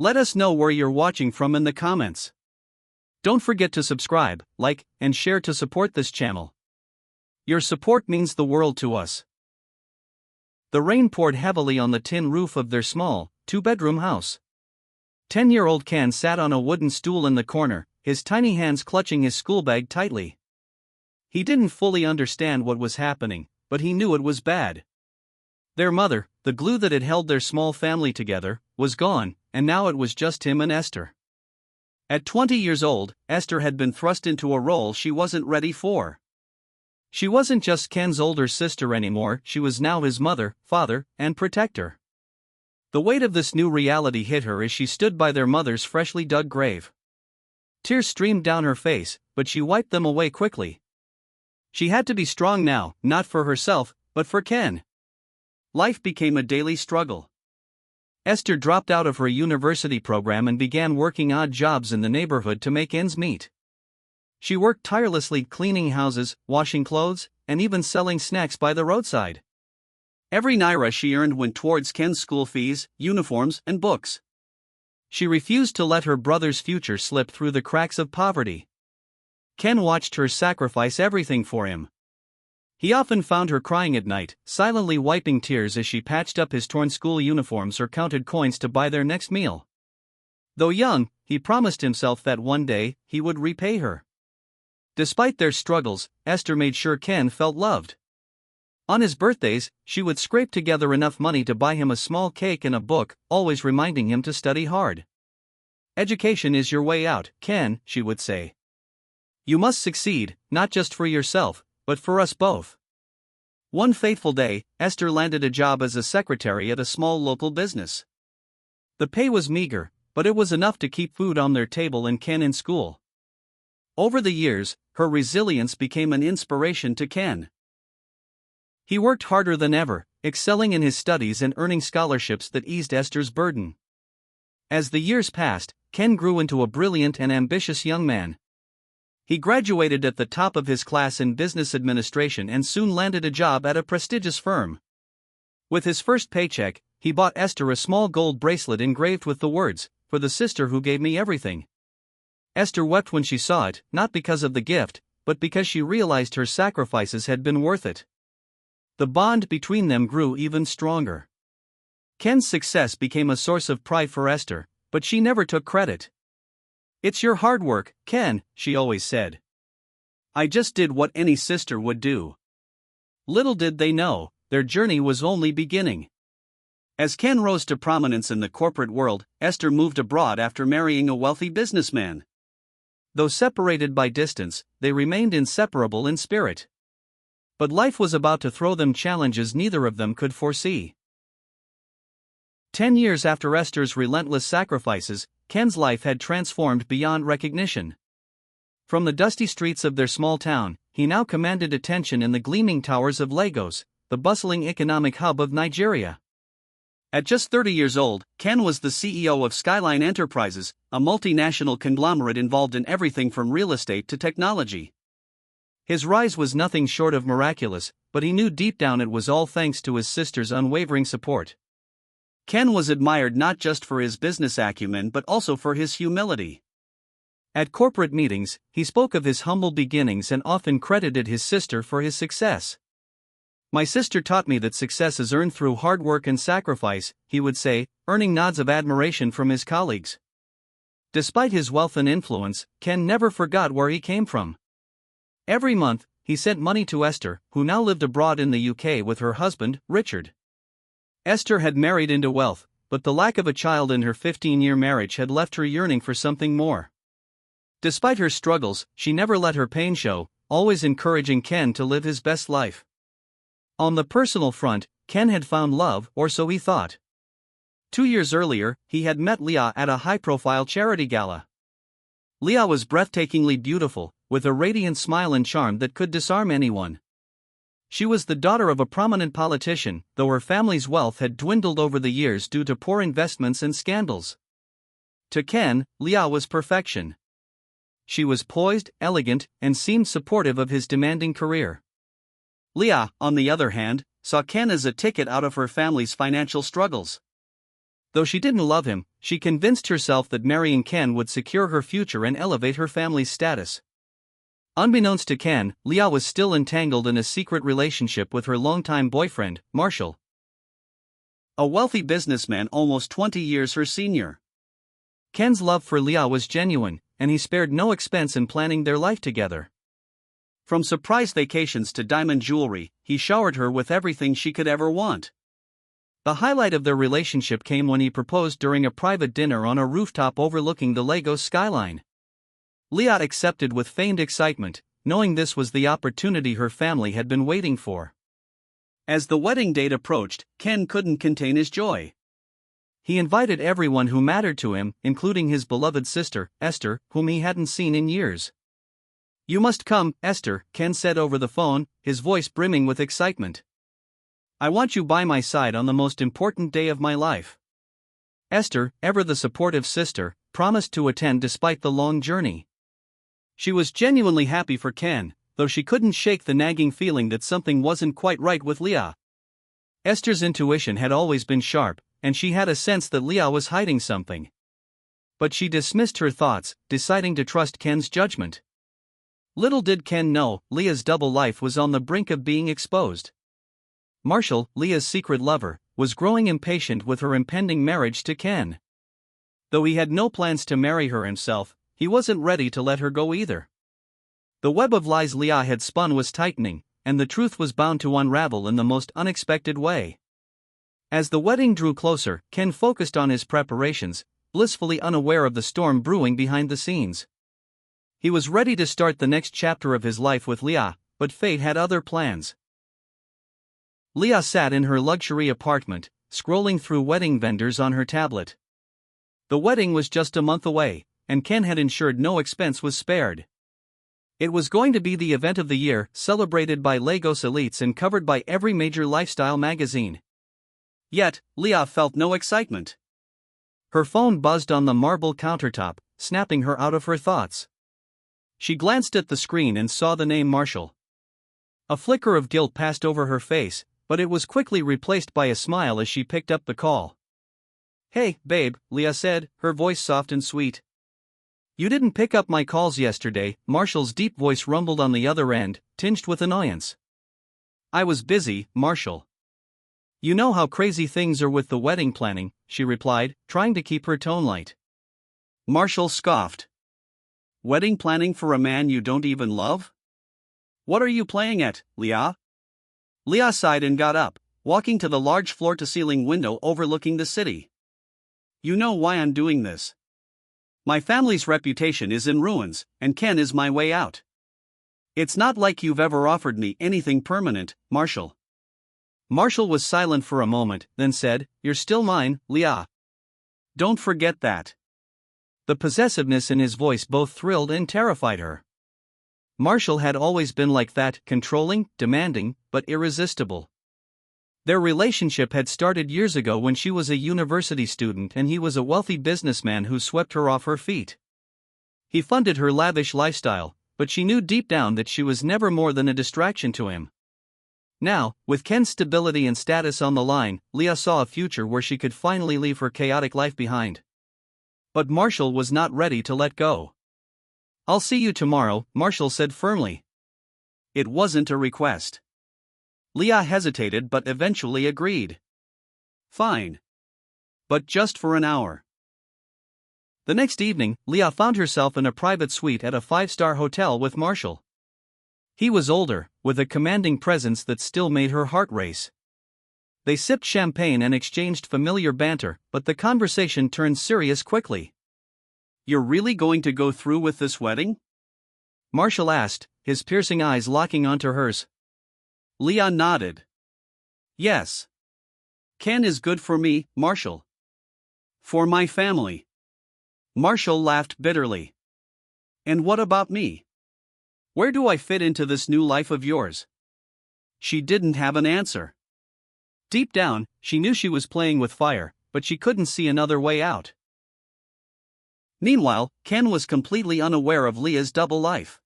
Let us know where you're watching from in the comments. Don't forget to subscribe, like, and share to support this channel. Your support means the world to us. The rain poured heavily on the tin roof of their small, two-bedroom house. 10-year-old Ken sat on a wooden stool in the corner, his tiny hands clutching his school bag tightly. He didn't fully understand what was happening, but he knew it was bad. Their mother, the glue that had held their small family together, was gone, and now it was just him and Esther. At 20 years old, Esther had been thrust into a role she wasn't ready for. She wasn't just Ken's older sister anymore, she was now his mother, father, and protector. The weight of this new reality hit her as she stood by their mother's freshly dug grave. Tears streamed down her face, but she wiped them away quickly. She had to be strong now, not for herself, but for Ken. Life became a daily struggle. Esther dropped out of her university program and began working odd jobs in the neighborhood to make ends meet. She worked tirelessly cleaning houses, washing clothes, and even selling snacks by the roadside. Every naira she earned went towards Ken's school fees, uniforms, and books. She refused to let her brother's future slip through the cracks of poverty. Ken watched her sacrifice everything for him. He often found her crying at night, silently wiping tears as she patched up his torn school uniforms or counted coins to buy their next meal. Though young, he promised himself that one day, he would repay her. Despite their struggles, Esther made sure Ken felt loved. On his birthdays, she would scrape together enough money to buy him a small cake and a book, always reminding him to study hard. "Education is your way out, Ken," she would say. "You must succeed, not just for yourself, but for us both." One fateful day, Esther landed a job as a secretary at a small local business. The pay was meager, but it was enough to keep food on their table and Ken in school. Over the years, her resilience became an inspiration to Ken. He worked harder than ever, excelling in his studies and earning scholarships that eased Esther's burden. As the years passed, Ken grew into a brilliant and ambitious young man. He graduated at the top of his class in business administration and soon landed a job at a prestigious firm. With his first paycheck, he bought Esther a small gold bracelet engraved with the words, "For the sister who gave me everything." Esther wept when she saw it, not because of the gift, but because she realized her sacrifices had been worth it. The bond between them grew even stronger. Ken's success became a source of pride for Esther, but she never took credit. "It's your hard work, Ken," she always said. "I just did what any sister would do." Little did they know, their journey was only beginning. As Ken rose to prominence in the corporate world, Esther moved abroad after marrying a wealthy businessman. Though separated by distance, they remained inseparable in spirit. But life was about to throw them challenges neither of them could foresee. 10 years after Esther's relentless sacrifices, Ken's life had transformed beyond recognition. From the dusty streets of their small town, he now commanded attention in the gleaming towers of Lagos, the bustling economic hub of Nigeria. At just 30 years old, Ken was the CEO of Skyline Enterprises, a multinational conglomerate involved in everything from real estate to technology. His rise was nothing short of miraculous, but he knew deep down it was all thanks to his sister's unwavering support. Ken was admired not just for his business acumen but also for his humility. At corporate meetings, he spoke of his humble beginnings and often credited his sister for his success. "My sister taught me that success is earned through hard work and sacrifice," he would say, earning nods of admiration from his colleagues. Despite his wealth and influence, Ken never forgot where he came from. Every month, he sent money to Esther, who now lived abroad in the UK with her husband, Richard. Esther had married into wealth, but the lack of a child in her 15-year marriage had left her yearning for something more. Despite her struggles, she never let her pain show, always encouraging Ken to live his best life. On the personal front, Ken had found love, or so he thought. 2 years earlier, he had met Leah at a high-profile charity gala. Leah was breathtakingly beautiful, with a radiant smile and charm that could disarm anyone. She was the daughter of a prominent politician, though her family's wealth had dwindled over the years due to poor investments and scandals. To Ken, Leah was perfection. She was poised, elegant, and seemed supportive of his demanding career. Leah, on the other hand, saw Ken as a ticket out of her family's financial struggles. Though she didn't love him, she convinced herself that marrying Ken would secure her future and elevate her family's status. Unbeknownst to Ken, Leah was still entangled in a secret relationship with her longtime boyfriend, Marshall, a wealthy businessman almost 20 years her senior. Ken's love for Leah was genuine, and he spared no expense in planning their life together. From surprise vacations to diamond jewelry, he showered her with everything she could ever want. The highlight of their relationship came when he proposed during a private dinner on a rooftop overlooking the Lagos skyline. Leah accepted with feigned excitement, knowing this was the opportunity her family had been waiting for. As the wedding date approached, Ken couldn't contain his joy. He invited everyone who mattered to him, including his beloved sister, Esther, whom he hadn't seen in years. "You must come, Esther," Ken said over the phone, his voice brimming with excitement. "I want you by my side on the most important day of my life." Esther, ever the supportive sister, promised to attend despite the long journey. She was genuinely happy for Ken, though she couldn't shake the nagging feeling that something wasn't quite right with Leah. Esther's intuition had always been sharp, and she had a sense that Leah was hiding something. But she dismissed her thoughts, deciding to trust Ken's judgment. Little did Ken know, Leah's double life was on the brink of being exposed. Marshall, Leah's secret lover, was growing impatient with her impending marriage to Ken. Though he had no plans to marry her himself, he wasn't ready to let her go either. The web of lies Leah had spun was tightening, and the truth was bound to unravel in the most unexpected way. As the wedding drew closer, Ken focused on his preparations, blissfully unaware of the storm brewing behind the scenes. He was ready to start the next chapter of his life with Leah, but fate had other plans. Leah sat in her luxury apartment, scrolling through wedding vendors on her tablet. The wedding was just a month away, and Ken had ensured no expense was spared. It was going to be the event of the year, celebrated by Lagos elites and covered by every major lifestyle magazine. Yet, Leah felt no excitement. Her phone buzzed on the marble countertop, snapping her out of her thoughts. She glanced at the screen and saw the name Marshall. A flicker of guilt passed over her face, but it was quickly replaced by a smile as she picked up the call. "Hey, babe," Leah said, her voice soft and sweet. "You didn't pick up my calls yesterday," Marshall's deep voice rumbled on the other end, tinged with annoyance. "I was busy, Marshall. You know how crazy things are with the wedding planning," she replied, trying to keep her tone light. Marshall scoffed. "Wedding planning for a man you don't even love? What are you playing at, Leah?" Leah sighed and got up, walking to the large floor-to-ceiling window overlooking the city. "You know why I'm doing this. My family's reputation is in ruins, and Ken is my way out. It's not like you've ever offered me anything permanent, Marshall." Marshall was silent for a moment, then said, "You're still mine, Leah. Don't forget that." The possessiveness in his voice both thrilled and terrified her. Marshall had always been like that, controlling, demanding, but irresistible. Their relationship had started years ago when she was a university student and he was a wealthy businessman who swept her off her feet. He funded her lavish lifestyle, but she knew deep down that she was never more than a distraction to him. Now, with Ken's stability and status on the line, Leah saw a future where she could finally leave her chaotic life behind. But Marshall was not ready to let go. "I'll see you tomorrow," Marshall said firmly. It wasn't a request. Leah hesitated but eventually agreed. "Fine. But just for an hour." The next evening, Leah found herself in a private suite at a 5-star hotel with Marshall. He was older, with a commanding presence that still made her heart race. They sipped champagne and exchanged familiar banter, but the conversation turned serious quickly. "You're really going to go through with this wedding?" Marshall asked, his piercing eyes locking onto hers. Leah nodded. "Yes. Ken is good for me, Marshall. For my family." Marshall laughed bitterly. "And what about me? Where do I fit into this new life of yours?" She didn't have an answer. Deep down, she knew she was playing with fire, but she couldn't see another way out. Meanwhile, Ken was completely unaware of Leah's double life.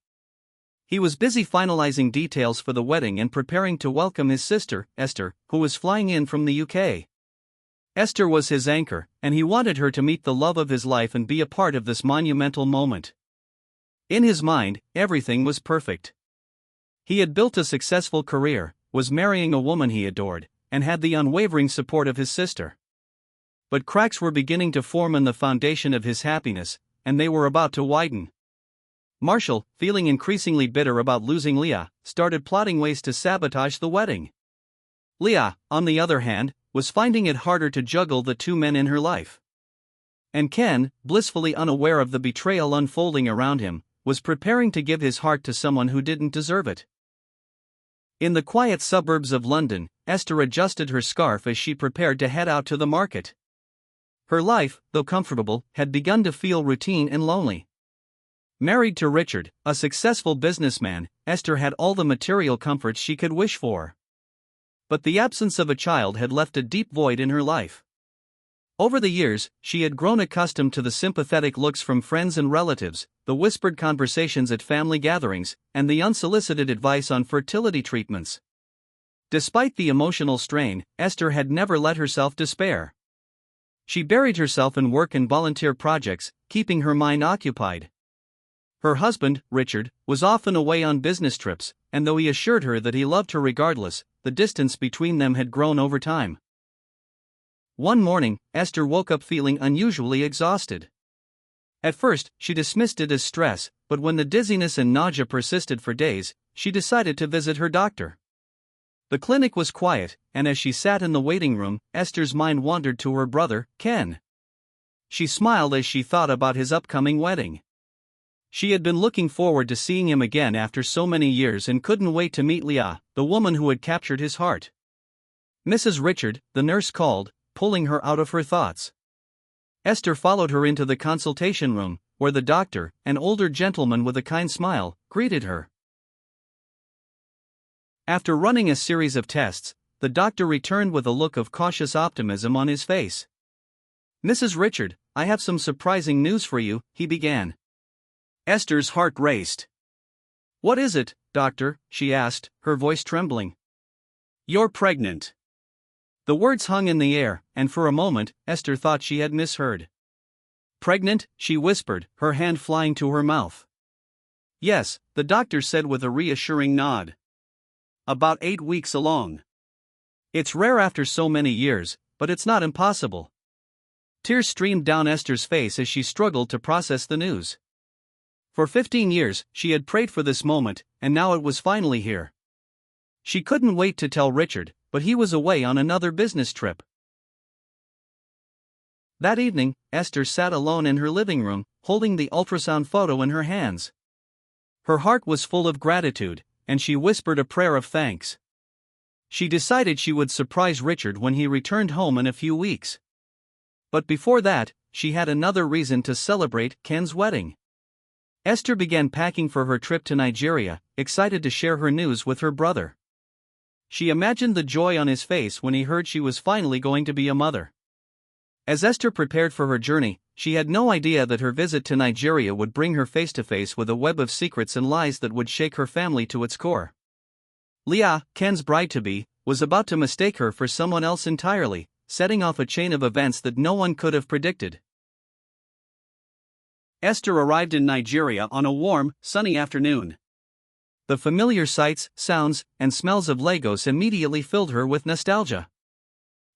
He was busy finalizing details for the wedding and preparing to welcome his sister, Esther, who was flying in from the UK. Esther was his anchor, and he wanted her to meet the love of his life and be a part of this monumental moment. In his mind, everything was perfect. He had built a successful career, was marrying a woman he adored, and had the unwavering support of his sister. But cracks were beginning to form in the foundation of his happiness, and they were about to widen. Marshall, feeling increasingly bitter about losing Leah, started plotting ways to sabotage the wedding. Leah, on the other hand, was finding it harder to juggle the two men in her life. And Ken, blissfully unaware of the betrayal unfolding around him, was preparing to give his heart to someone who didn't deserve it. In the quiet suburbs of London, Esther adjusted her scarf as she prepared to head out to the market. Her life, though comfortable, had begun to feel routine and lonely. Married to Richard, a successful businessman, Esther had all the material comforts she could wish for. But the absence of a child had left a deep void in her life. Over the years, she had grown accustomed to the sympathetic looks from friends and relatives, the whispered conversations at family gatherings, and the unsolicited advice on fertility treatments. Despite the emotional strain, Esther had never let herself despair. She buried herself in work and volunteer projects, keeping her mind occupied. Her husband, Richard, was often away on business trips, and though he assured her that he loved her regardless, the distance between them had grown over time. One morning, Esther woke up feeling unusually exhausted. At first, she dismissed it as stress, but when the dizziness and nausea persisted for days, she decided to visit her doctor. The clinic was quiet, and as she sat in the waiting room, Esther's mind wandered to her brother, Ken. She smiled as she thought about his upcoming wedding. She had been looking forward to seeing him again after so many years and couldn't wait to meet Leah, the woman who had captured his heart. Mrs. Richard, the nurse called, pulling her out of her thoughts. Esther followed her into the consultation room, where the doctor, an older gentleman with a kind smile, greeted her. After running a series of tests, the doctor returned with a look of cautious optimism on his face. "Mrs. Richard, I have some surprising news for you," he began. Esther's heart raced. "What is it, doctor?" she asked, her voice trembling. "You're pregnant." The words hung in the air, and for a moment, Esther thought she had misheard. "Pregnant?" she whispered, her hand flying to her mouth. "Yes," the doctor said with a reassuring nod. "About 8 weeks along. It's rare after so many years, but it's not impossible." Tears streamed down Esther's face as she struggled to process the news. For 15 years, she had prayed for this moment, and now it was finally here. She couldn't wait to tell Richard, but he was away on another business trip. That evening, Esther sat alone in her living room, holding the ultrasound photo in her hands. Her heart was full of gratitude, and she whispered a prayer of thanks. She decided she would surprise Richard when he returned home in a few weeks. But before that, she had another reason to celebrate Ken's wedding. Esther began packing for her trip to Nigeria, excited to share her news with her brother. She imagined the joy on his face when he heard she was finally going to be a mother. As Esther prepared for her journey, she had no idea that her visit to Nigeria would bring her face to face with a web of secrets and lies that would shake her family to its core. Leah, Ken's bride-to-be, was about to mistake her for someone else entirely, setting off a chain of events that no one could have predicted. Esther arrived in Nigeria on a warm, sunny afternoon. The familiar sights, sounds, and smells of Lagos immediately filled her with nostalgia.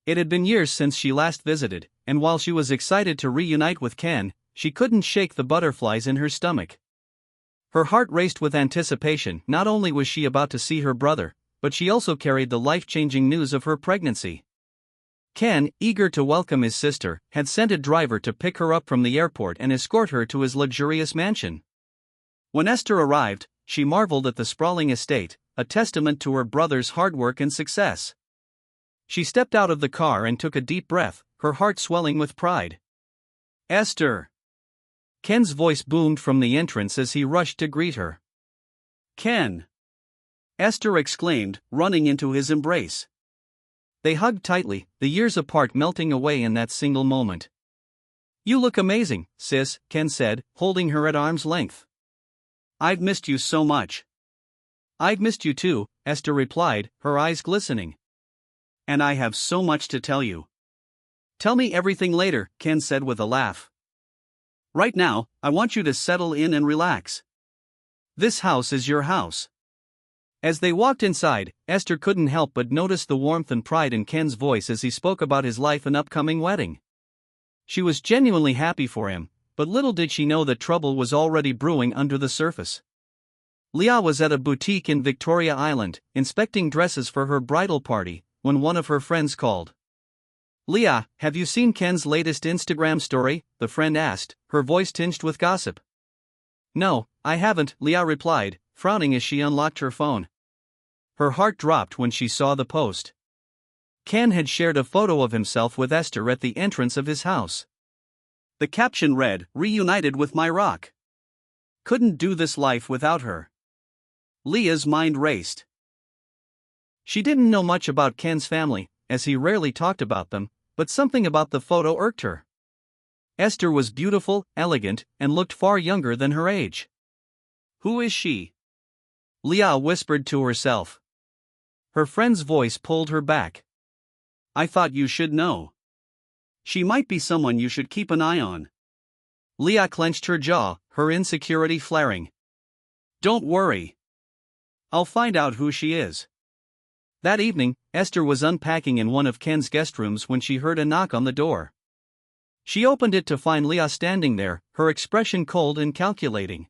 It had been years since she last visited, and while she was excited to reunite with Ken, she couldn't shake the butterflies in her stomach. Her heart raced with anticipation. Not only was she about to see her brother, but she also carried the life-changing news of her pregnancy. Ken, eager to welcome his sister, had sent a driver to pick her up from the airport and escort her to his luxurious mansion. When Esther arrived, she marveled at the sprawling estate, a testament to her brother's hard work and success. She stepped out of the car and took a deep breath, her heart swelling with pride. "Esther!" Ken's voice boomed from the entrance as he rushed to greet her. "Ken!" Esther exclaimed, running into his embrace. They hugged tightly, the years apart melting away in that single moment. "You look amazing, sis," Ken said, holding her at arm's length. "I've missed you so much." "I've missed you too," Esther replied, her eyes glistening. "And I have so much to tell you." Tell me everything later, Ken said with a laugh. Right now, I want you to settle in and relax. This house is your house. As they walked inside, Esther couldn't help but notice the warmth and pride in Ken's voice as he spoke about his life and upcoming wedding. She was genuinely happy for him, but little did she know that trouble was already brewing under the surface. Leah was at a boutique in Victoria Island, inspecting dresses for her bridal party, when one of her friends called. Leah, have you seen Ken's latest Instagram story? The friend asked, her voice tinged with gossip. No, I haven't, Leah replied, frowning as she unlocked her phone. Her heart dropped when she saw the post. Ken had shared a photo of himself with Esther at the entrance of his house. The caption read, "Reunited with my rock. Couldn't do this life without her." Leah's mind raced. She didn't know much about Ken's family, as he rarely talked about them, but something about the photo irked her. Esther was beautiful, elegant, and looked far younger than her age. Who is she? Leah whispered to herself. Her friend's voice pulled her back. I thought you should know. She might be someone you should keep an eye on. Leah clenched her jaw, her insecurity flaring. Don't worry. I'll find out who she is. That evening, Esther was unpacking in one of Ken's guest rooms when she heard a knock on the door. She opened it to find Leah standing there, her expression cold and calculating.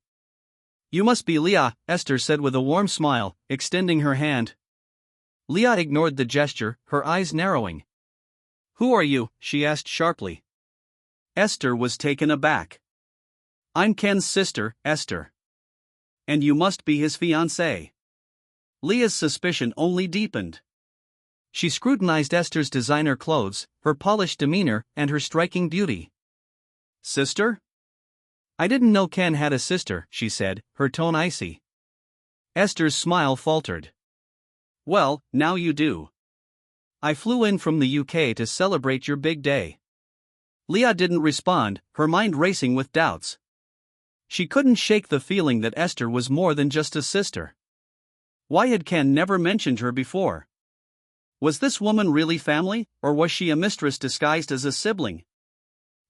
You must be Leah, Esther said with a warm smile, extending her hand. Leah ignored the gesture, her eyes narrowing. Who are you? She asked sharply. Esther was taken aback. I'm Ken's sister, Esther. And you must be his fiancé. Leah's suspicion only deepened. She scrutinized Esther's designer clothes, her polished demeanor, and her striking beauty. Sister? I didn't know Ken had a sister, she said, her tone icy. Esther's smile faltered. Well, now you do. I flew in from the UK to celebrate your big day. Leah didn't respond, her mind racing with doubts. She couldn't shake the feeling that Esther was more than just a sister. Why had Ken never mentioned her before? Was this woman really family, or was she a mistress disguised as a sibling?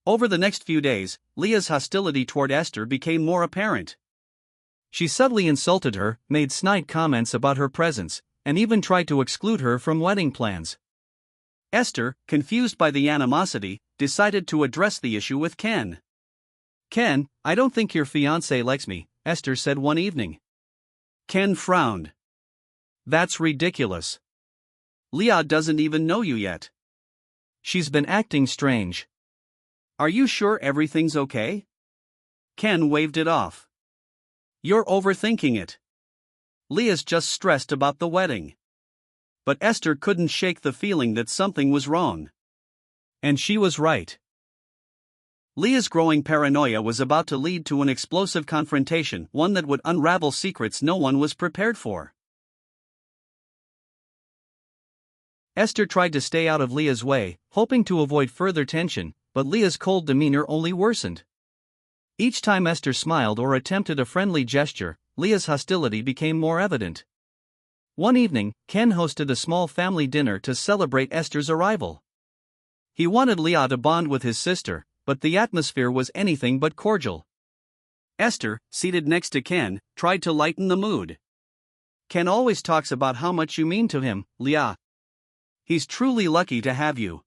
Over the next few days, Leah's hostility toward Esther became more apparent. She subtly insulted her, made snide comments about her presence, and even tried to exclude her from wedding plans. Esther, confused by the animosity, decided to address the issue with Ken. Ken, I don't think your fiancé likes me, Esther said one evening. Ken frowned. That's ridiculous. Leah doesn't even know you yet. She's been acting strange. Are you sure everything's okay? Ken waved it off. You're overthinking it. Leah's just stressed about the wedding. But Esther couldn't shake the feeling that something was wrong. And she was right. Leah's growing paranoia was about to lead to an explosive confrontation, one that would unravel secrets no one was prepared for. Esther tried to stay out of Leah's way, hoping to avoid further tension, but Leah's cold demeanor only worsened. Each time Esther smiled or attempted a friendly gesture, Leah's hostility became more evident. One evening, Ken hosted a small family dinner to celebrate Esther's arrival. He wanted Leah to bond with his sister, but the atmosphere was anything but cordial. Esther, seated next to Ken, tried to lighten the mood. Ken always talks about how much you mean to him, Leah. He's truly lucky to have you.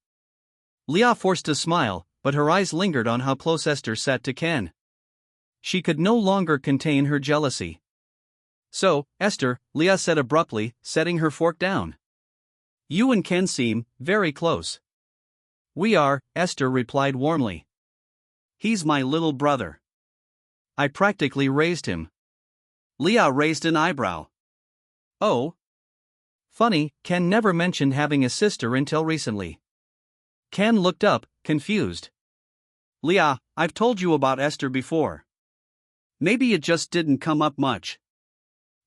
Leah forced a smile, but her eyes lingered on how close Esther sat to Ken. She could no longer contain her jealousy. So, Esther, Leah said abruptly, setting her fork down. You and Ken seem very close. We are, Esther replied warmly. He's my little brother. I practically raised him. Leah raised an eyebrow. Oh. Funny, Ken never mentioned having a sister until recently. Ken looked up, confused. Leah, I've told you about Esther before. Maybe it just didn't come up much.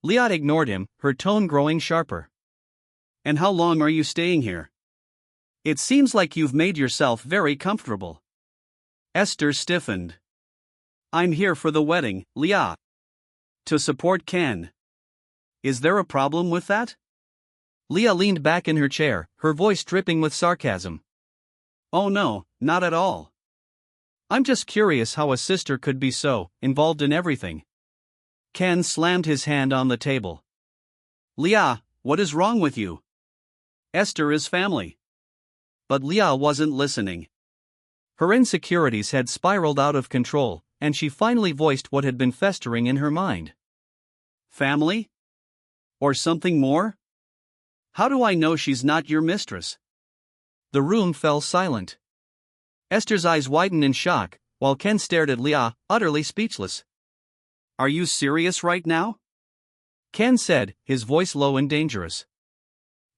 Leah ignored him, her tone growing sharper. And how long are you staying here? It seems like you've made yourself very comfortable. Esther stiffened. I'm here for the wedding, Leah. To support Ken. Is there a problem with that? Leah leaned back in her chair, her voice dripping with sarcasm. Oh no, not at all. I'm just curious how a sister could be so involved in everything. Ken slammed his hand on the table. Leah, what is wrong with you? Esther is family. But Leah wasn't listening. Her insecurities had spiraled out of control, and she finally voiced what had been festering in her mind. Family? Or something more? How do I know she's not your mistress? The room fell silent. Esther's eyes widened in shock, while Ken stared at Leah, utterly speechless. Are you serious right now? Ken said, his voice low and dangerous.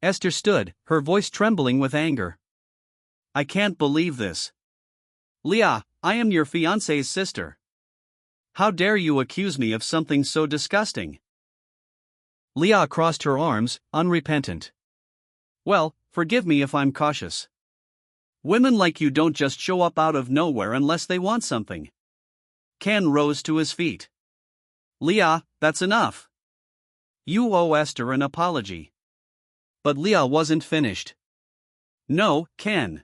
Esther stood, her voice trembling with anger. I can't believe this. Leah, I am your fiancé's sister. How dare you accuse me of something so disgusting? Leah crossed her arms, unrepentant. Well, forgive me if I'm cautious. Women like you don't just show up out of nowhere unless they want something. Ken rose to his feet. Leah, that's enough. You owe Esther an apology. But Leah wasn't finished. No, Ken.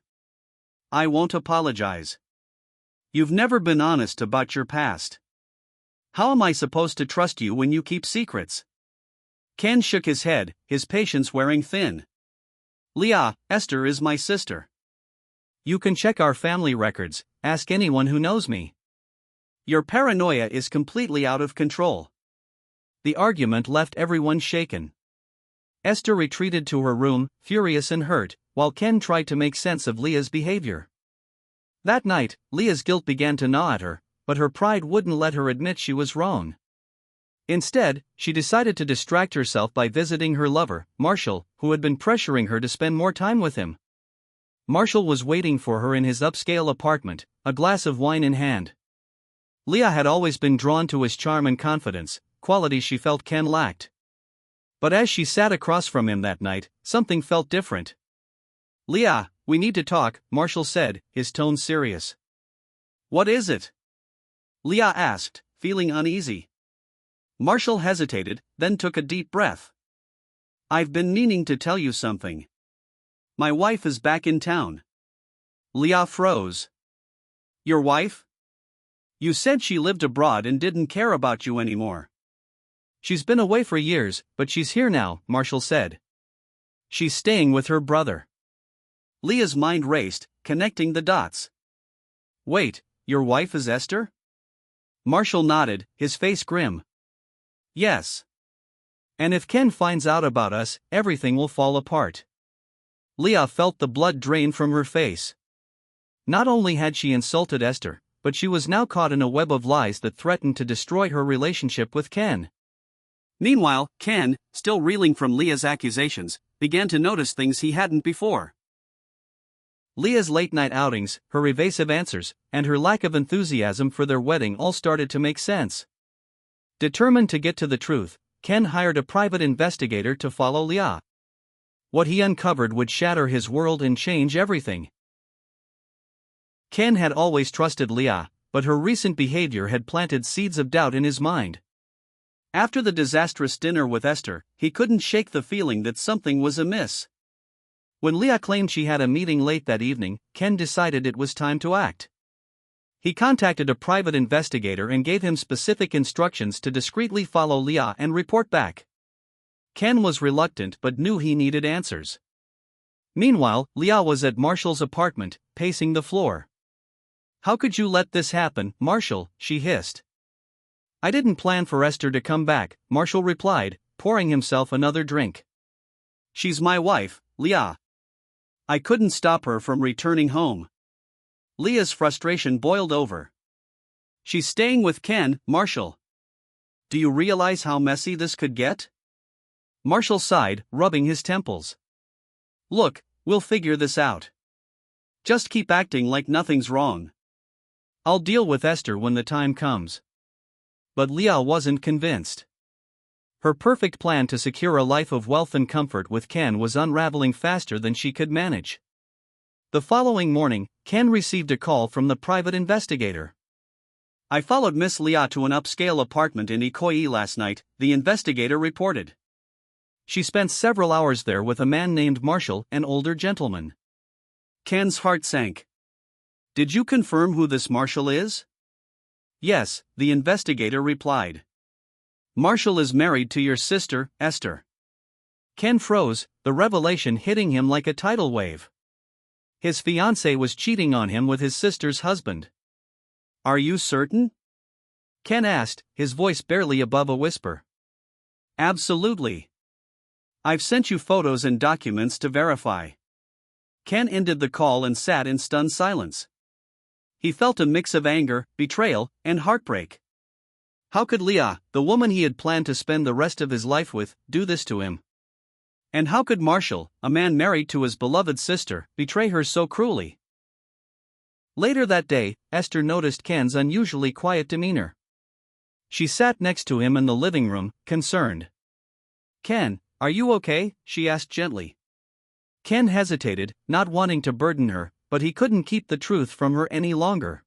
I won't apologize. You've never been honest about your past. How am I supposed to trust you when you keep secrets? Ken shook his head, his patience wearing thin. Leah, Esther is my sister. You can check our family records, ask anyone who knows me. Your paranoia is completely out of control. The argument left everyone shaken. Esther retreated to her room, furious and hurt, while Ken tried to make sense of Leah's behavior. That night, Leah's guilt began to gnaw at her, but her pride wouldn't let her admit she was wrong. Instead, she decided to distract herself by visiting her lover, Marshall, who had been pressuring her to spend more time with him. Marshall was waiting for her in his upscale apartment, a glass of wine in hand. Leah had always been drawn to his charm and confidence, qualities she felt Ken lacked. But as she sat across from him that night, something felt different. Leah, we need to talk, Marshall said, his tone serious. What is it? Leah asked, feeling uneasy. Marshall hesitated, then took a deep breath. I've been meaning to tell you something. My wife is back in town. Leah froze. Your wife? You said she lived abroad and didn't care about you anymore. She's been away for years, but she's here now, Marshall said. She's staying with her brother. Leah's mind raced, connecting the dots. Wait, your wife is Esther? Marshall nodded, his face grim. Yes. And if Ken finds out about us, everything will fall apart. Leah felt the blood drain from her face. Not only had she insulted Esther, but she was now caught in a web of lies that threatened to destroy her relationship with Ken. Meanwhile, Ken, still reeling from Leah's accusations, began to notice things he hadn't before. Leah's late-night outings, her evasive answers, and her lack of enthusiasm for their wedding all started to make sense. Determined to get to the truth, Ken hired a private investigator to follow Leah. What he uncovered would shatter his world and change everything. Ken had always trusted Leah, but her recent behavior had planted seeds of doubt in his mind. After the disastrous dinner with Esther, he couldn't shake the feeling that something was amiss. When Leah claimed she had a meeting late that evening, Ken decided it was time to act. He contacted a private investigator and gave him specific instructions to discreetly follow Leah and report back. Ken was reluctant but knew he needed answers. Meanwhile, Leah was at Marshall's apartment, pacing the floor. How could you let this happen, Marshall? She hissed. I didn't plan for Esther to come back, Marshall replied, pouring himself another drink. She's my wife, Leah. I couldn't stop her from returning home. Leah's frustration boiled over. She's staying with Ken, Marshall. Do you realize how messy this could get? Marshall sighed, rubbing his temples. Look, we'll figure this out. Just keep acting like nothing's wrong. I'll deal with Esther when the time comes. But Leah wasn't convinced. Her perfect plan to secure a life of wealth and comfort with Ken was unraveling faster than she could manage. The following morning, Ken received a call from the private investigator. I followed Miss Leah to an upscale apartment in Ikoyi last night, the investigator reported. She spent several hours there with a man named Marshall, an older gentleman. Ken's heart sank. Did you confirm who this Marshall is? Yes, the investigator replied. Marshall is married to your sister, Esther. Ken froze, the revelation hitting him like a tidal wave. His fiancé was cheating on him with his sister's husband. Are you certain? Ken asked, his voice barely above a whisper. Absolutely. I've sent you photos and documents to verify. Ken ended the call and sat in stunned silence. He felt a mix of anger, betrayal, and heartbreak. How could Leah, the woman he had planned to spend the rest of his life with, do this to him? And how could Marshall, a man married to his beloved sister, betray her so cruelly? Later that day, Esther noticed Ken's unusually quiet demeanor. She sat next to him in the living room, concerned. Ken, are you okay? She asked gently. Ken hesitated, not wanting to burden her, but he couldn't keep the truth from her any longer.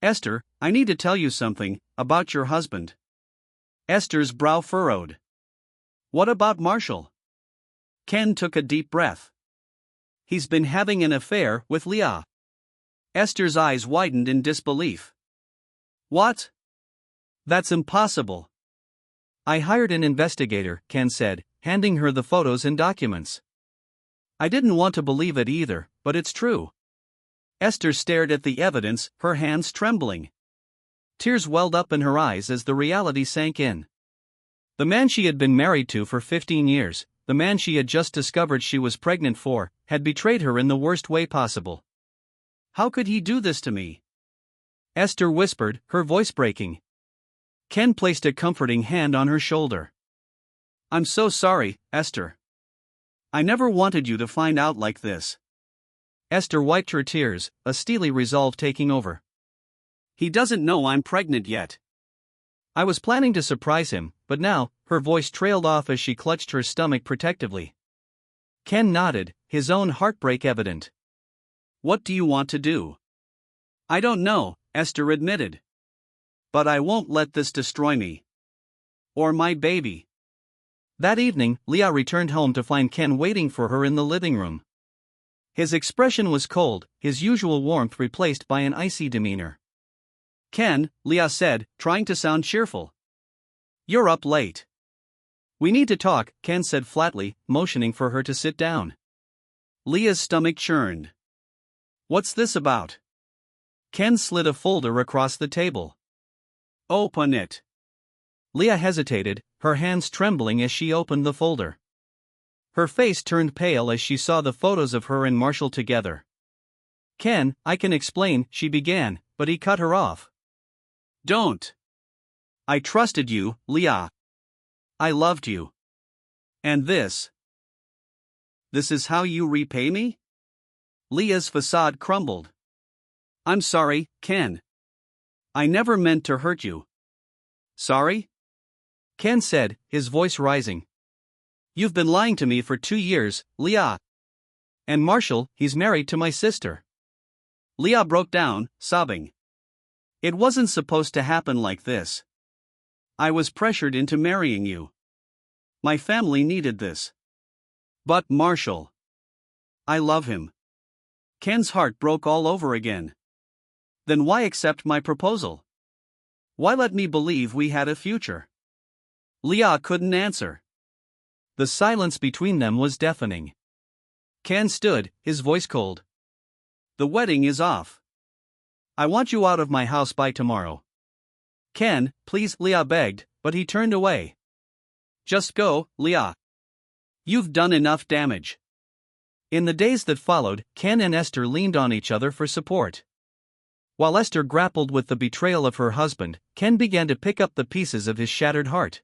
Esther, I need to tell you something about your husband. Esther's brow furrowed. What about Marshall? Ken took a deep breath. He's been having an affair with Leah. Esther's eyes widened in disbelief. What? That's impossible. I hired an investigator, Ken said, handing her the photos and documents. I didn't want to believe it either, but it's true. Esther stared at the evidence, her hands trembling. Tears welled up in her eyes as the reality sank in. The man she had been married to for 15 years, the man she had just discovered she was pregnant for, had betrayed her in the worst way possible. How could he do this to me? Esther whispered, her voice breaking. Ken placed a comforting hand on her shoulder. I'm so sorry, Esther. I never wanted you to find out like this. Esther wiped her tears, a steely resolve taking over. He doesn't know I'm pregnant yet. I was planning to surprise him, but now, her voice trailed off as she clutched her stomach protectively. Ken nodded, his own heartbreak evident. What do you want to do? I don't know, Esther admitted. But I won't let this destroy me. Or my baby. That evening, Leah returned home to find Ken waiting for her in the living room. His expression was cold, his usual warmth replaced by an icy demeanor. Ken, Leah said, trying to sound cheerful. You're up late. We need to talk, Ken said flatly, motioning for her to sit down. Leah's stomach churned. What's this about? Ken slid a folder across the table. Open it. Leah hesitated, her hands trembling as she opened the folder. Her face turned pale as she saw the photos of her and Marshall together. Ken, I can explain, she began, but he cut her off. Don't. I trusted you, Leah. I loved you. And this? This is how you repay me? Leah's facade crumbled. I'm sorry, Ken. I never meant to hurt you. Sorry? Ken said, his voice rising. You've been lying to me for 2 years, Leah. And Marshall, he's married to my sister. Leah broke down, sobbing. It wasn't supposed to happen like this. I was pressured into marrying you. My family needed this. But Marshall. I love him. Ken's heart broke all over again. Then why accept my proposal? Why let me believe we had a future? Leah couldn't answer. The silence between them was deafening. Ken stood, his voice cold. The wedding is off. I want you out of my house by tomorrow. Ken, please, Leah begged, but he turned away. Just go, Leah. You've done enough damage. In the days that followed, Ken and Esther leaned on each other for support. While Esther grappled with the betrayal of her husband, Ken began to pick up the pieces of his shattered heart.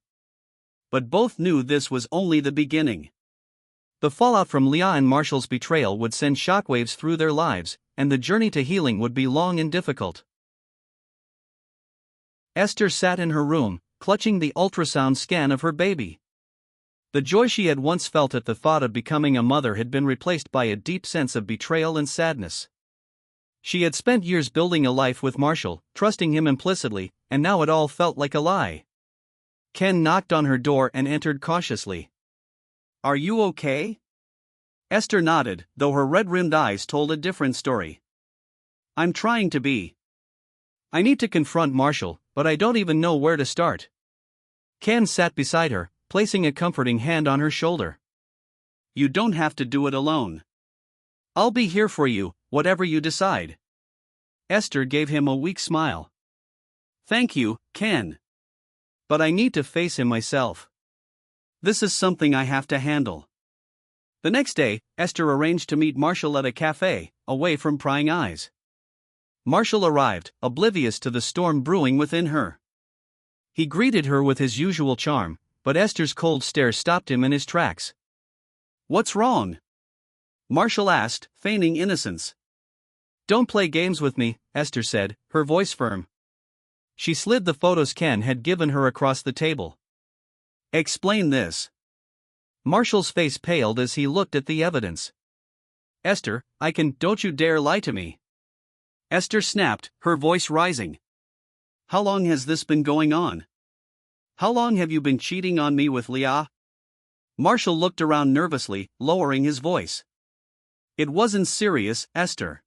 But both knew this was only the beginning. The fallout from Leah and Marshall's betrayal would send shockwaves through their lives, and the journey to healing would be long and difficult. Esther sat in her room, clutching the ultrasound scan of her baby. The joy she had once felt at the thought of becoming a mother had been replaced by a deep sense of betrayal and sadness. She had spent years building a life with Marshall, trusting him implicitly, and now it all felt like a lie. Ken knocked on her door and entered cautiously. Are you okay? Esther nodded, though her red-rimmed eyes told a different story. I'm trying to be. I need to confront Marshall, but I don't even know where to start. Ken sat beside her, placing a comforting hand on her shoulder. You don't have to do it alone. I'll be here for you, whatever you decide. Esther gave him a weak smile. Thank you, Ken. But I need to face him myself. This is something I have to handle. The next day, Esther arranged to meet Marshall at a cafe, away from prying eyes. Marshall arrived, oblivious to the storm brewing within her. He greeted her with his usual charm, but Esther's cold stare stopped him in his tracks. What's wrong? Marshall asked, feigning innocence. Don't play games with me, Esther said, her voice firm. She slid the photos Ken had given her across the table. Explain this. Marshall's face paled as he looked at the evidence. Esther, don't you dare lie to me. Esther snapped, her voice rising. How long has this been going on? How long have you been cheating on me with Leah? Marshall looked around nervously, lowering his voice. It wasn't serious, Esther.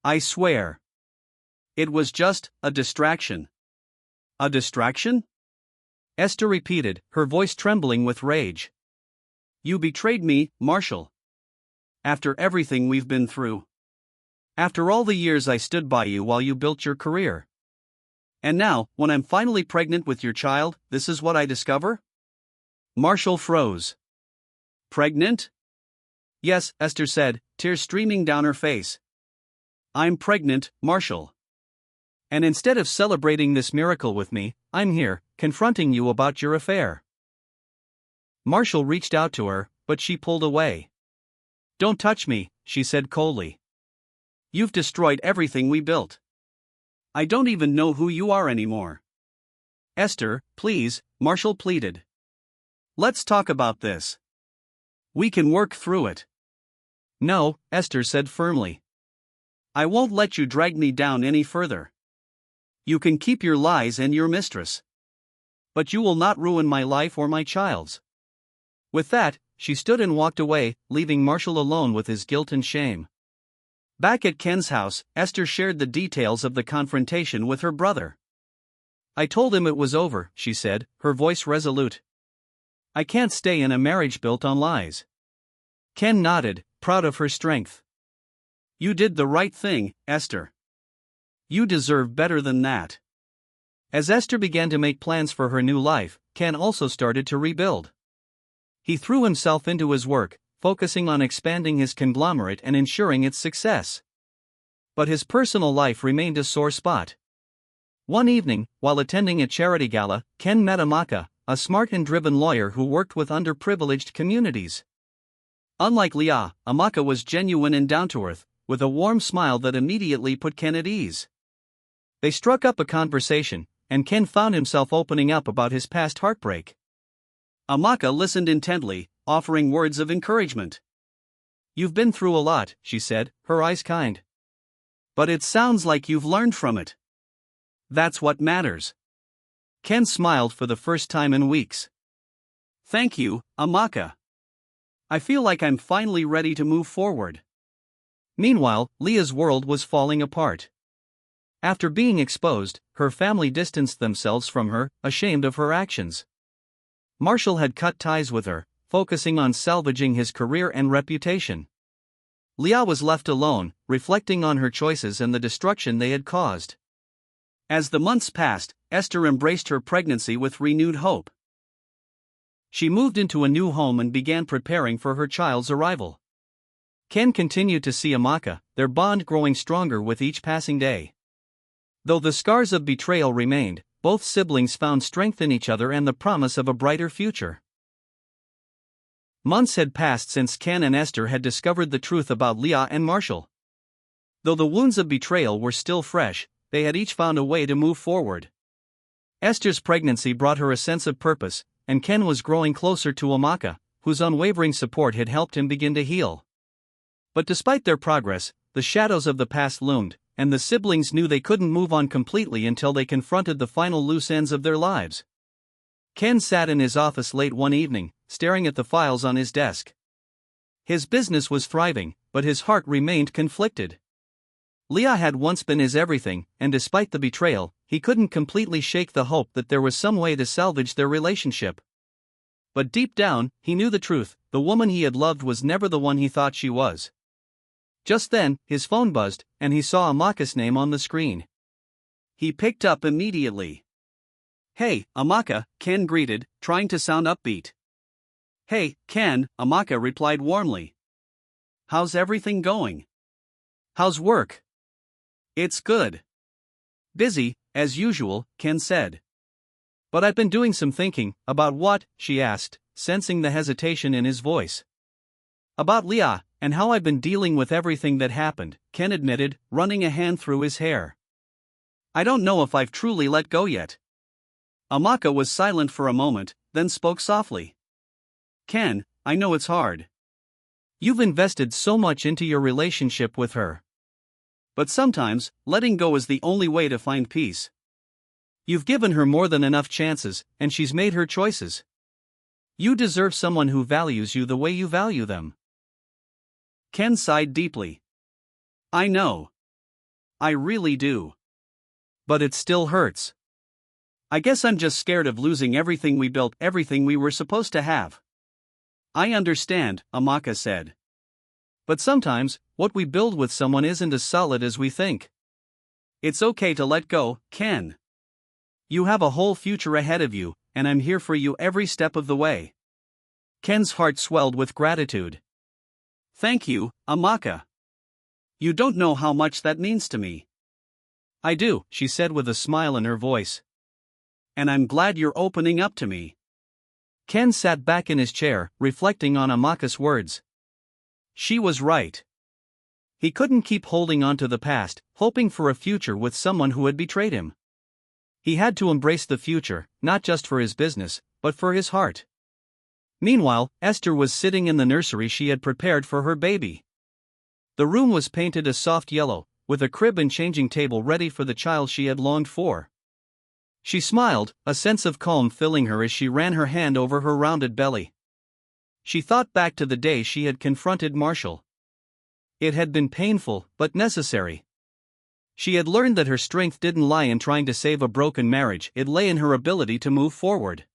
I swear. It was just a distraction. A distraction? Esther repeated, her voice trembling with rage. You betrayed me, Marshall. After everything we've been through. After all the years I stood by you while you built your career. And now, when I'm finally pregnant with your child, this is what I discover? Marshall froze. Pregnant? Yes, Esther said, tears streaming down her face. I'm pregnant, Marshall. And instead of celebrating this miracle with me, I'm here, confronting you about your affair. Marshall reached out to her, but she pulled away. Don't touch me, she said coldly. You've destroyed everything we built. I don't even know who you are anymore. Esther, please, Marshall pleaded. Let's talk about this. We can work through it. No, Esther said firmly. I won't let you drag me down any further. You can keep your lies and your mistress. But you will not ruin my life or my child's. With that, she stood and walked away, leaving Marshall alone with his guilt and shame. Back at Ken's house, Esther shared the details of the confrontation with her brother. I told him it was over, she said, her voice resolute. I can't stay in a marriage built on lies. Ken nodded, proud of her strength. You did the right thing, Esther. You deserve better than that. As Esther began to make plans for her new life, Ken also started to rebuild. He threw himself into his work, focusing on expanding his conglomerate and ensuring its success. But his personal life remained a sore spot. One evening, while attending a charity gala, Ken met Amaka, a smart and driven lawyer who worked with underprivileged communities. Unlike Leah, Amaka was genuine and down-to-earth, with a warm smile that immediately put Ken at ease. They struck up a conversation, and Ken found himself opening up about his past heartbreak. Amaka listened intently, offering words of encouragement. You've been through a lot, she said, her eyes kind. But it sounds like you've learned from it. That's what matters. Ken smiled for the first time in weeks. Thank you, Amaka. I feel like I'm finally ready to move forward. Meanwhile, Leah's world was falling apart. After being exposed, her family distanced themselves from her, ashamed of her actions. Marshall had cut ties with her, focusing on salvaging his career and reputation. Leah was left alone, reflecting on her choices and the destruction they had caused. As the months passed, Esther embraced her pregnancy with renewed hope. She moved into a new home and began preparing for her child's arrival. Ken continued to see Amaka, their bond growing stronger with each passing day. Though the scars of betrayal remained, both siblings found strength in each other and the promise of a brighter future. Months had passed since Ken and Esther had discovered the truth about Leah and Marshall. Though the wounds of betrayal were still fresh, they had each found a way to move forward. Esther's pregnancy brought her a sense of purpose, and Ken was growing closer to Amaka, whose unwavering support had helped him begin to heal. But despite their progress, the shadows of the past loomed, and the siblings knew they couldn't move on completely until they confronted the final loose ends of their lives. Ken sat in his office late one evening, staring at the files on his desk. His business was thriving, but his heart remained conflicted. Leah had once been his everything, and despite the betrayal, he couldn't completely shake the hope that there was some way to salvage their relationship. But deep down, he knew the truth: the woman he had loved was never the one he thought she was. Just then, his phone buzzed, and he saw Amaka's name on the screen. He picked up immediately. "Hey, Amaka," Ken greeted, trying to sound upbeat. "Hey, Ken," Amaka replied warmly. "How's everything going? How's work?" "It's good. Busy, as usual," Ken said. "But I've been doing some thinking." "About what?" she asked, sensing the hesitation in his voice. "About Leah, and how I've been dealing with everything that happened," Ken admitted, running a hand through his hair. "I don't know if I've truly let go yet." Amaka was silent for a moment, then spoke softly. "Ken, I know it's hard. You've invested so much into your relationship with her. But sometimes, letting go is the only way to find peace. You've given her more than enough chances, and she's made her choices. You deserve someone who values you the way you value them." Ken sighed deeply. "I know. I really do. But it still hurts. I guess I'm just scared of losing everything we built, everything we were supposed to have." "I understand," Amaka said. "But sometimes, what we build with someone isn't as solid as we think. It's okay to let go, Ken. You have a whole future ahead of you, and I'm here for you every step of the way." Ken's heart swelled with gratitude. "Thank you, Amaka. You don't know how much that means to me." "I do," she said with a smile in her voice. "And I'm glad you're opening up to me." Ken sat back in his chair, reflecting on Amaka's words. She was right. He couldn't keep holding on to the past, hoping for a future with someone who had betrayed him. He had to embrace the future, not just for his business, but for his heart. Meanwhile, Esther was sitting in the nursery she had prepared for her baby. The room was painted a soft yellow, with a crib and changing table ready for the child she had longed for. She smiled, a sense of calm filling her as she ran her hand over her rounded belly. She thought back to the day she had confronted Marshall. It had been painful, but necessary. She had learned that her strength didn't lie in trying to save a broken marriage, it lay in her ability to move forward.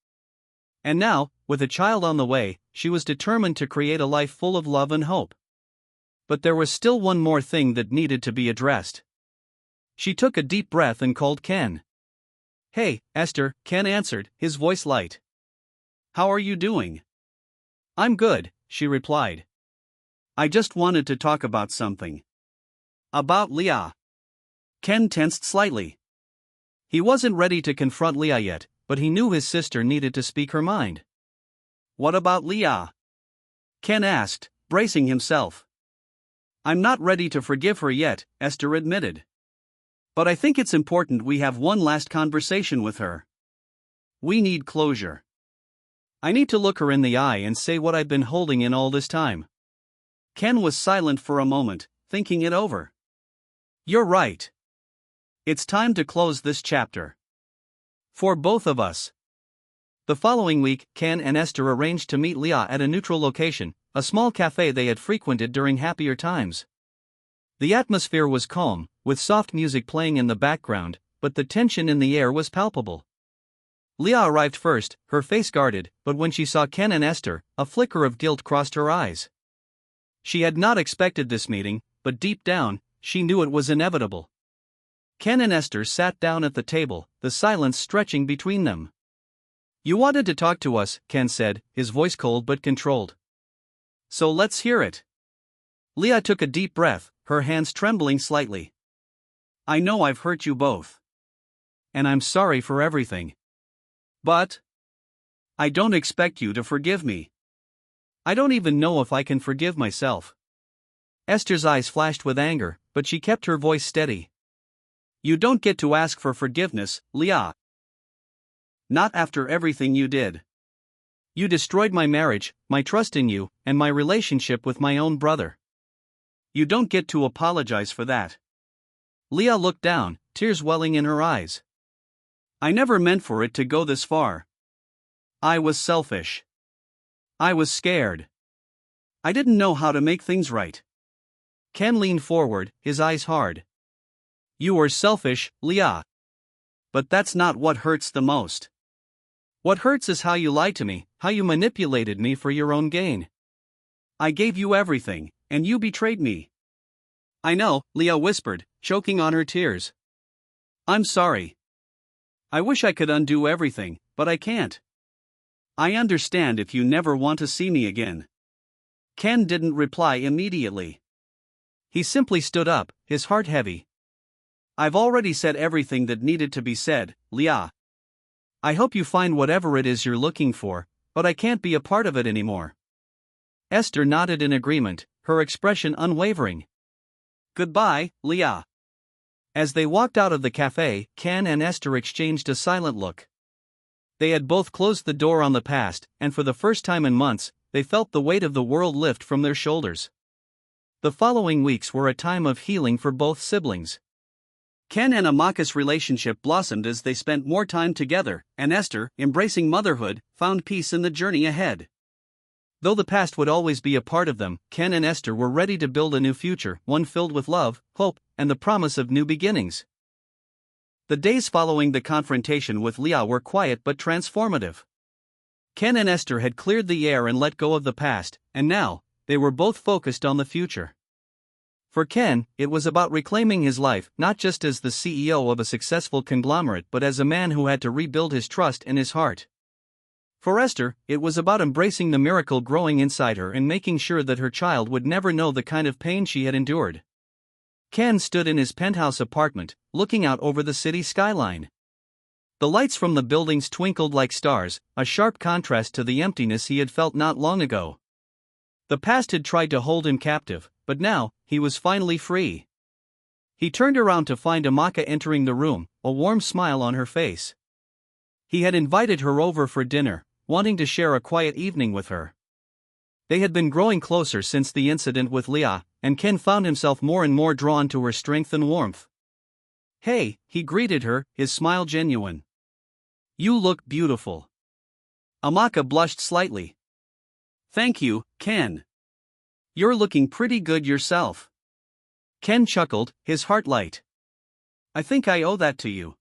And now, with a child on the way, she was determined to create a life full of love and hope. But there was still one more thing that needed to be addressed. She took a deep breath and called Ken. "Hey, Esther," Ken answered, his voice light. "How are you doing?" "I'm good," she replied. "I just wanted to talk about something." "About Leah." Ken tensed slightly. He wasn't ready to confront Leah yet, but he knew his sister needed to speak her mind. "What about Leah?" Ken asked, bracing himself. "I'm not ready to forgive her yet," Esther admitted. "But I think it's important we have one last conversation with her. We need closure. I need to look her in the eye and say what I've been holding in all this time." Ken was silent for a moment, thinking it over. "You're right. It's time to close this chapter. For both of us." The following week, Ken and Esther arranged to meet Leah at a neutral location, a small cafe they had frequented during happier times. The atmosphere was calm, with soft music playing in the background, but the tension in the air was palpable. Leah arrived first, her face guarded, but when she saw Ken and Esther, a flicker of guilt crossed her eyes. She had not expected this meeting, but deep down, she knew it was inevitable. Ken and Esther sat down at the table, the silence stretching between them. "You wanted to talk to us," Ken said, his voice cold but controlled. "So let's hear it." Leah took a deep breath, her hands trembling slightly. "I know I've hurt you both. And I'm sorry for everything. But I don't expect you to forgive me. I don't even know if I can forgive myself." Esther's eyes flashed with anger, but she kept her voice steady. "You don't get to ask for forgiveness, Leah. Not after everything you did. You destroyed my marriage, my trust in you, and my relationship with my own brother. You don't get to apologize for that." Leah looked down, tears welling in her eyes. "I never meant for it to go this far. I was selfish. I was scared. I didn't know how to make things right. Ken leaned forward, his eyes hard. You were selfish, Leah. But that's not what hurts the most. What hurts is how you lied to me, how you manipulated me for your own gain. I gave you everything, and you betrayed me. I know, Leah whispered, choking on her tears. I'm sorry. I wish I could undo everything, but I can't. I understand if you never want to see me again. Ken didn't reply immediately. He simply stood up, his heart heavy. I've already said everything that needed to be said, Leah. I hope you find whatever it is you're looking for, but I can't be a part of it anymore. Esther nodded in agreement, her expression unwavering. Goodbye, Leah. As they walked out of the cafe, Ken and Esther exchanged a silent look. They had both closed the door on the past, and for the first time in months, they felt the weight of the world lift from their shoulders. The following weeks were a time of healing for both siblings. Ken and Amaka's relationship blossomed as they spent more time together, and Esther, embracing motherhood, found peace in the journey ahead. Though the past would always be a part of them, Ken and Esther were ready to build a new future, one filled with love, hope, and the promise of new beginnings. The days following the confrontation with Leah were quiet but transformative. Ken and Esther had cleared the air and let go of the past, and now, they were both focused on the future. For Ken, it was about reclaiming his life, not just as the CEO of a successful conglomerate but as a man who had to rebuild his trust and his heart. For Esther, it was about embracing the miracle growing inside her and making sure that her child would never know the kind of pain she had endured. Ken stood in his penthouse apartment, looking out over the city skyline. The lights from the buildings twinkled like stars, a sharp contrast to the emptiness he had felt not long ago. The past had tried to hold him captive, but now, he was finally free. He turned around to find Amaka entering the room, a warm smile on her face. He had invited her over for dinner, wanting to share a quiet evening with her. They had been growing closer since the incident with Leah, and Ken found himself more and more drawn to her strength and warmth. Hey, he greeted her, his smile genuine. You look beautiful. Amaka blushed slightly. Thank you, Ken. You're looking pretty good yourself. Ken chuckled, his heart light. I think I owe that to you.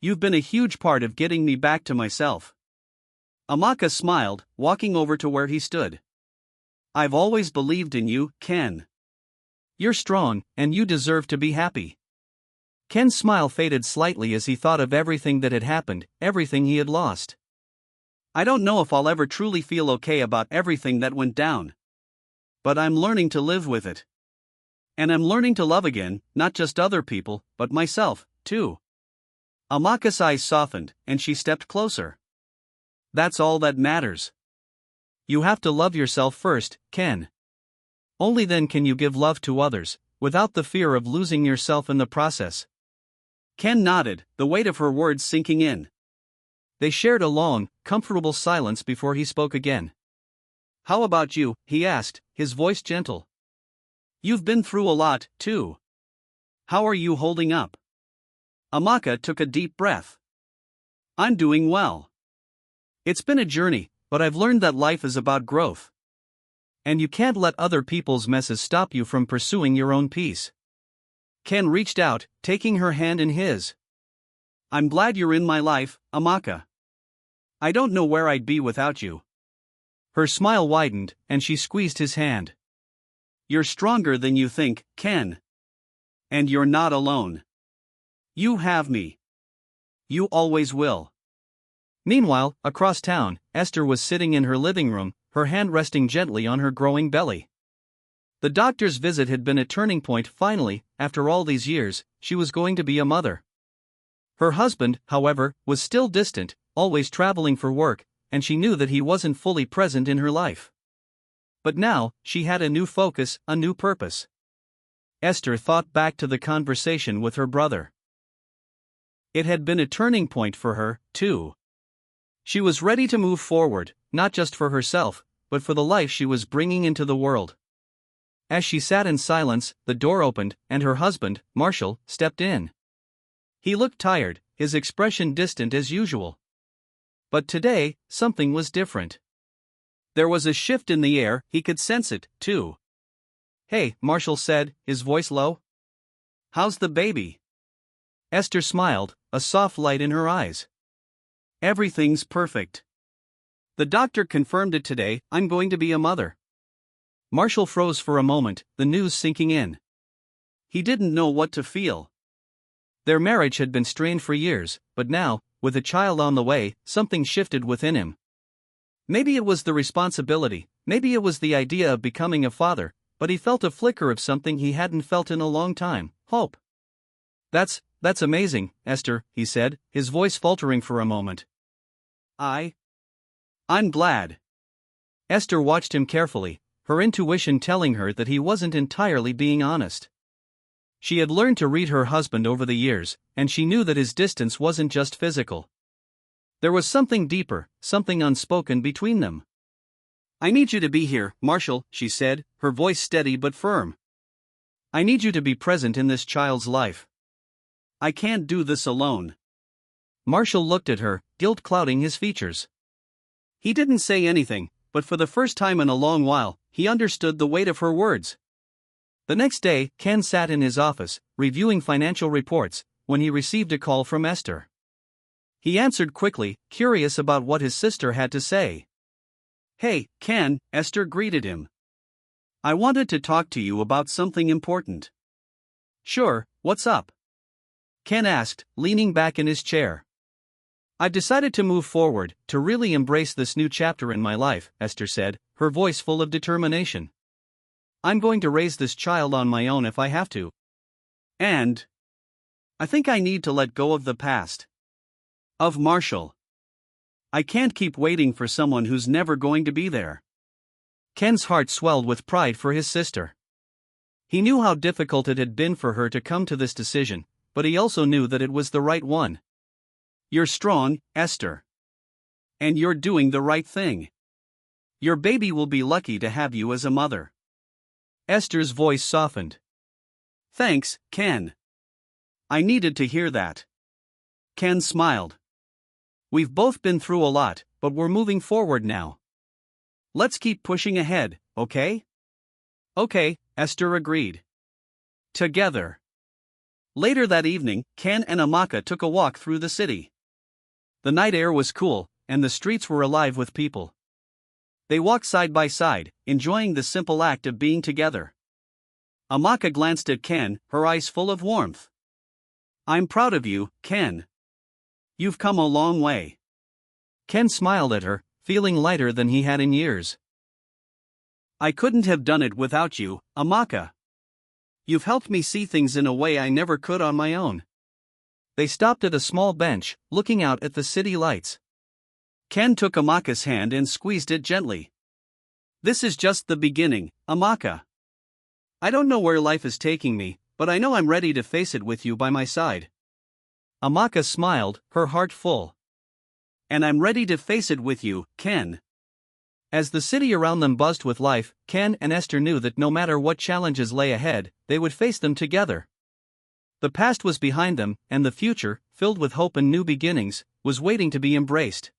You've been a huge part of getting me back to myself. Amaka smiled, walking over to where he stood. I've always believed in you, Ken. You're strong, and you deserve to be happy. Ken's smile faded slightly as he thought of everything that had happened, everything he had lost. I don't know if I'll ever truly feel okay about everything that went down. But I'm learning to live with it. And I'm learning to love again, not just other people, but myself, too. Amaka's eyes softened, and she stepped closer. That's all that matters. You have to love yourself first, Ken. Only then can you give love to others, without the fear of losing yourself in the process. Ken nodded, the weight of her words sinking in. They shared a long, comfortable silence before he spoke again. How about you? He asked, his voice gentle. You've been through a lot, too. How are you holding up? Amaka took a deep breath. I'm doing well. It's been a journey, but I've learned that life is about growth. And you can't let other people's messes stop you from pursuing your own peace. Ken reached out, taking her hand in his. I'm glad you're in my life, Amaka. I don't know where I'd be without you. Her smile widened, and she squeezed his hand. You're stronger than you think, Ken. And you're not alone. You have me. You always will. Meanwhile, across town, Esther was sitting in her living room, her hand resting gently on her growing belly. The doctor's visit had been a turning point. Finally, after all these years, she was going to be a mother. Her husband, however, was still distant, always traveling for work, and she knew that he wasn't fully present in her life. But now, she had a new focus, a new purpose. Esther thought back to the conversation with her brother. It had been a turning point for her, too. She was ready to move forward, not just for herself, but for the life she was bringing into the world. As she sat in silence, the door opened, and her husband, Marshall, stepped in. He looked tired, his expression distant as usual. But today, something was different. There was a shift in the air, he could sense it, too. "Hey," Marshall said, his voice low. "How's the baby?" Esther smiled, a soft light in her eyes. "Everything's perfect. The doctor confirmed it today, I'm going to be a mother." Marshall froze for a moment, the news sinking in. He didn't know what to feel. Their marriage had been strained for years, but now, with a child on the way, something shifted within him. Maybe it was the responsibility, maybe it was the idea of becoming a father, but he felt a flicker of something he hadn't felt in a long time: hope. That's amazing, Esther," he said, his voice faltering for a moment. I'm glad." Esther watched him carefully, her intuition telling her that he wasn't entirely being honest. She had learned to read her husband over the years, and she knew that his distance wasn't just physical. There was something deeper, something unspoken between them. "I need you to be here, Marshall," she said, her voice steady but firm. "I need you to be present in this child's life. I can't do this alone." Marshall looked at her, guilt clouding his features. He didn't say anything, but for the first time in a long while, he understood the weight of her words. The next day, Ken sat in his office, reviewing financial reports, when he received a call from Esther. He answered quickly, curious about what his sister had to say. "Hey, Ken," Esther greeted him. "I wanted to talk to you about something important." "Sure, what's up?" Ken asked, leaning back in his chair. "I've decided to move forward, to really embrace this new chapter in my life," Esther said, her voice full of determination. "I'm going to raise this child on my own if I have to. And I think I need to let go of the past. Of Marshall. I can't keep waiting for someone who's never going to be there." Ken's heart swelled with pride for his sister. He knew how difficult it had been for her to come to this decision, but he also knew that it was the right one. "You're strong, Esther. And you're doing the right thing. Your baby will be lucky to have you as a mother." Esther's voice softened. "Thanks, Ken. I needed to hear that." Ken smiled. "We've both been through a lot, but we're moving forward now. Let's keep pushing ahead, okay?" "Okay," Esther agreed. Together. Later that evening, Ken and Amaka took a walk through the city. The night air was cool, and the streets were alive with people. They walked side by side, enjoying the simple act of being together. Amaka glanced at Ken, her eyes full of warmth. "I'm proud of you, Ken. You've come a long way." Ken smiled at her, feeling lighter than he had in years. "I couldn't have done it without you, Amaka. You've helped me see things in a way I never could on my own." They stopped at a small bench, looking out at the city lights. Ken took Amaka's hand and squeezed it gently. "This is just the beginning, Amaka. I don't know where life is taking me, but I know I'm ready to face it with you by my side." Amaka smiled, her heart full. "And I'm ready to face it with you, Ken." As the city around them buzzed with life, Ken and Esther knew that no matter what challenges lay ahead, they would face them together. The past was behind them, and the future, filled with hope and new beginnings, was waiting to be embraced.